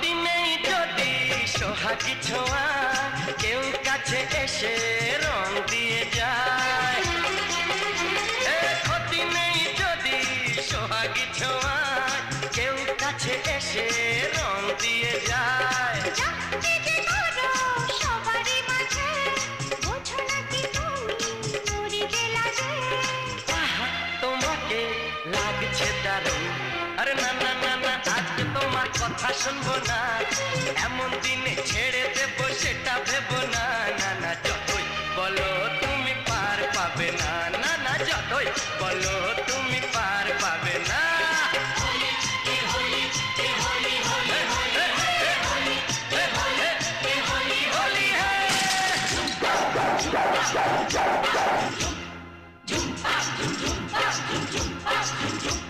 ক্ষতি নেই যদি সোহাগী ছোঁয়া কেউ কাছে এসে রং দিয়ে যায়। ক্ষতি নেই যদি সোহাগী ছোঁয়া কেউ কাছে এসে রং দিয়ে যায়। তোমাকে লাগছে দারুণ, আরে না না না না আজকে তোমার কথা শুনবো না, এমন দিনে ছেড়ে দেবো সেটা ভেবো না। না না যতই বলো তুমি পার পাবে না, না না যতই বলো তুমি পার পাবে না। Jump, jump, jump, jump, jump, jump, jump, jump, jump, jump, jump, jump,